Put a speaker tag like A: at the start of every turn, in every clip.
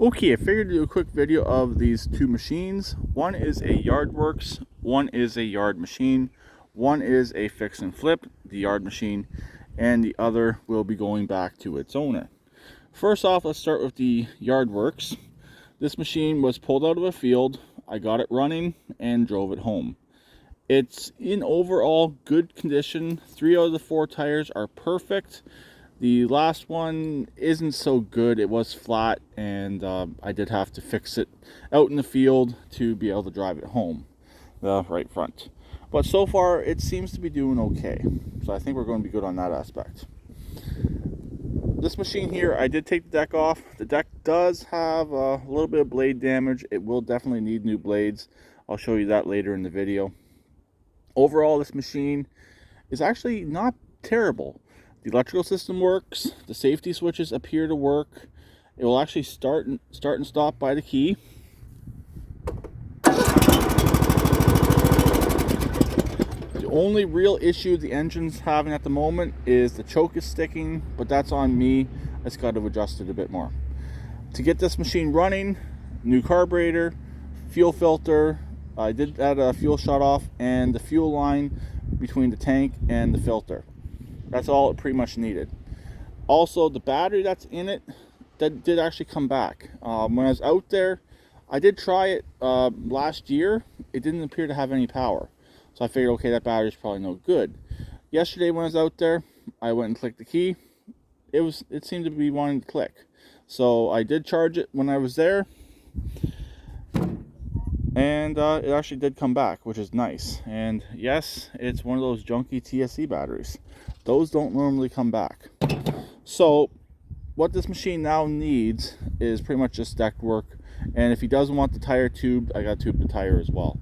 A: Okay, I figured to do a quick video of these two machines. One is a Yardworks, one is a Yard machine. One is a fix and flip, the Yard machine, and the other will be going back to its owner. First off, let's start with the Yardworks. This machine was pulled out of a field. I got it running and drove it home. It's in overall good condition. 3 out of the 4 tires are perfect. The last one isn't so good. It was flat, and I did have to fix it out in the field to be able to drive it home, the right front. But so far, it seems to be doing okay. So I think we're going to be good on that aspect. This machine here, I did take the deck off. The deck does have a little bit of blade damage. It will definitely need new blades. I'll show you that later in the video. Overall, this machine is actually not terrible. The electrical system works. The safety switches appear to work. It will actually start and stop by the key. The only real issue the engine's having at the moment is the choke is sticking, but that's on me. I just got to adjust it a bit more. To get this machine running, new carburetor, fuel filter. I did add a fuel shut-off and the fuel line between the tank and the filter. That's all it pretty much needed. Also, the battery that's in it, that did actually come back. When I was out there, I did try it last year. It didn't appear to have any power. So I figured, okay, that battery's probably no good. Yesterday when I was out there, I went and clicked the key. It seemed to be wanting to click. So I did charge it when I was there. And it actually did come back, which is nice. And yes, it's one of those junky TSC batteries. Those don't normally come back. So what this machine now needs is pretty much just deck work. And if he doesn't want the tire tubed, I got to tube the tire as well.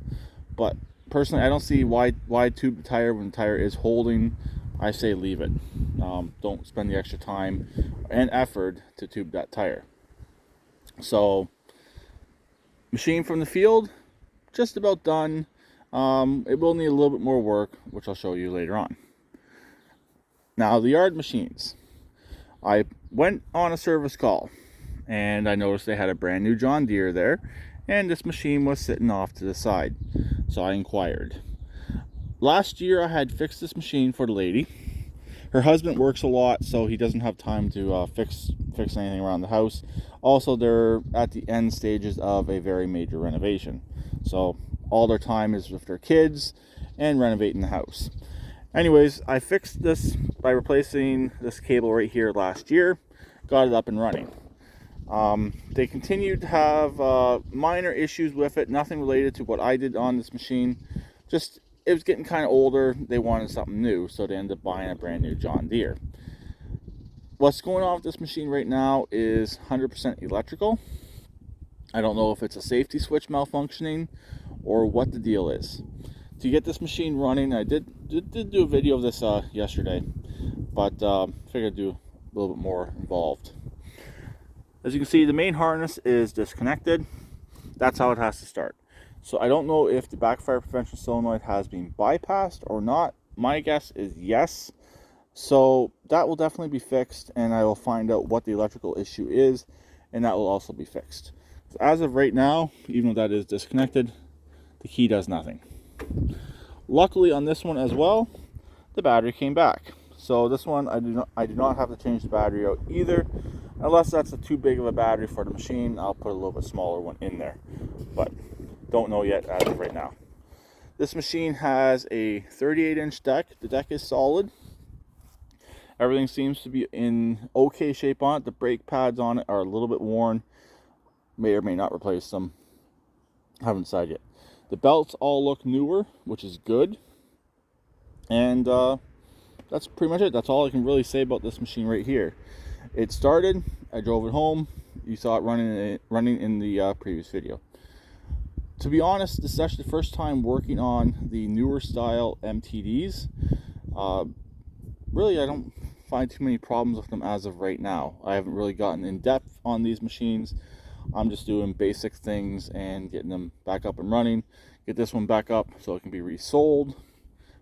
A: But personally, I don't see why tube the tire when the tire is holding. I say leave it. Don't spend the extra time and effort to tube that tire. So machine from the field, just about done. It will need a little bit more work, which I'll show you later on. Now, the Yard machines. I went on a service call, and I noticed they had a brand new John Deere there, and this machine was sitting off to the side. So I inquired. Last year, I had fixed this machine for the lady. Her husband works a lot, so he doesn't have time to fix anything around the house. Also, they're at the end stages of a very major renovation. So all their time is with their kids and renovating the house. Anyways, I fixed this by replacing this cable right here last year. Got it up and running. They continued to have minor issues with it. Nothing related to what I did on this machine. Just, it was getting kind of older. They wanted something new, so they ended up buying a brand new John Deere. What's going on with this machine right now is 100% electrical. I don't know if it's a safety switch malfunctioning or what the deal is. To get this machine running, I did do a video of this yesterday, but figured I'd do a little bit more involved. As you can see, the main harness is disconnected. That's how it has to start. So I don't know if the backfire prevention solenoid has been bypassed or not. My guess is yes. So that will definitely be fixed, and I will find out what the electrical issue is, and that will also be fixed. So as of right now, even though that is disconnected, the key does nothing. Luckily on this one as well, the battery came back. So this one I do not have to change the battery out either. Unless that's too big of a battery for the machine, I'll put a little bit smaller one in there. But don't know yet as of right now. This machine has a 38-inch deck. The deck is solid. Everything seems to be in okay shape on it. The brake pads on it are a little bit worn. May or may not replace them. Haven't decided yet. The belts all look newer, which is good. And that's pretty much it. That's all I can really say about this machine right here. It started, I drove it home. You saw it running in the previous video. To be honest, this is actually the first time working on the newer style MTDs. Really, I don't find too many problems with them as of right now. I haven't really gotten in depth on these machines. I'm just doing basic things and getting them back up and running. Get this one back up so it can be resold.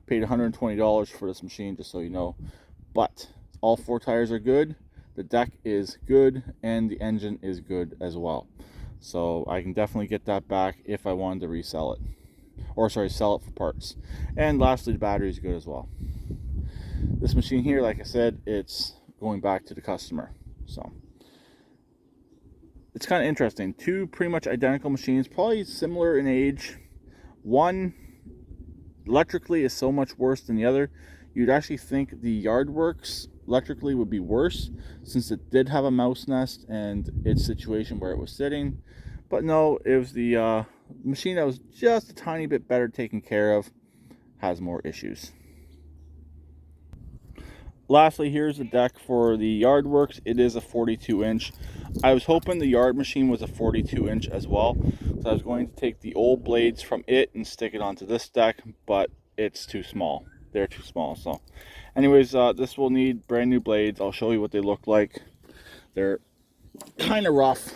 A: Paid $120 for this machine, just so you know. But all 4 tires are good. the deck is good and the engine is good as well. So I can definitely get that back if I wanted to resell it, or sorry, sell it for parts. And lastly, the battery is good as well. This machine here, like I said, it's going back to the customer. So it's kind of interesting. Two pretty much identical machines, probably similar in age. One electrically is so much worse than the other. You'd actually think the Yardworks electrically would be worse, since it did have a mouse nest and its situation where it was sitting. But no, it was the machine that was just a tiny bit better taken care of, has more issues. Lastly, here's the deck for the Yardworks. It is a 42-inch. I was hoping the Yard machine was a 42-inch as well, so I was going to take the old blades from it and stick it onto this deck, but it's too small. They're too small. So anyways, this will need brand new blades. I'll show you what they look like. They're kind of rough.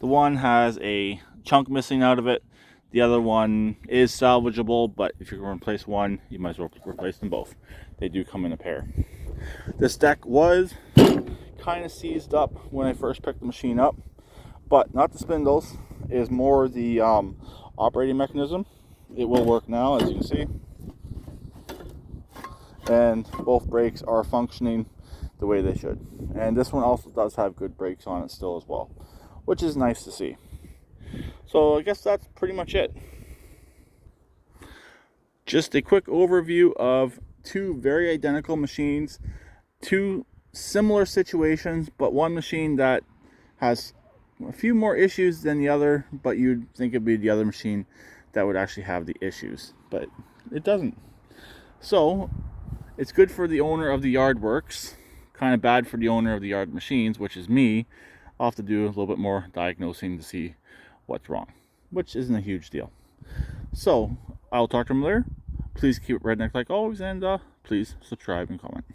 A: The one has a chunk missing out of it. The other one is salvageable, but if you're going to replace one, you might as well replace them both. They do come in a pair. This deck was kind of seized up when I first picked the machine up, but not the spindles. It is more the operating mechanism. It will work now, as you can see. And both brakes are functioning the way they should. And this one also does have good brakes on it still as well, which is nice to see. So I guess that's pretty much it. Just a quick overview of two very identical machines, two similar situations, but one machine that has a few more issues than the other, but you'd think it'd be the other machine that would actually have the issues, but it doesn't. So it's good for the owner of the Yardworks, kind of bad for the owner of the Yard Machines, which is me. I'll have to do a little bit more diagnosing to see what's wrong, which isn't a huge deal. So I'll talk to them later. Please keep it redneck like always, and please subscribe and comment.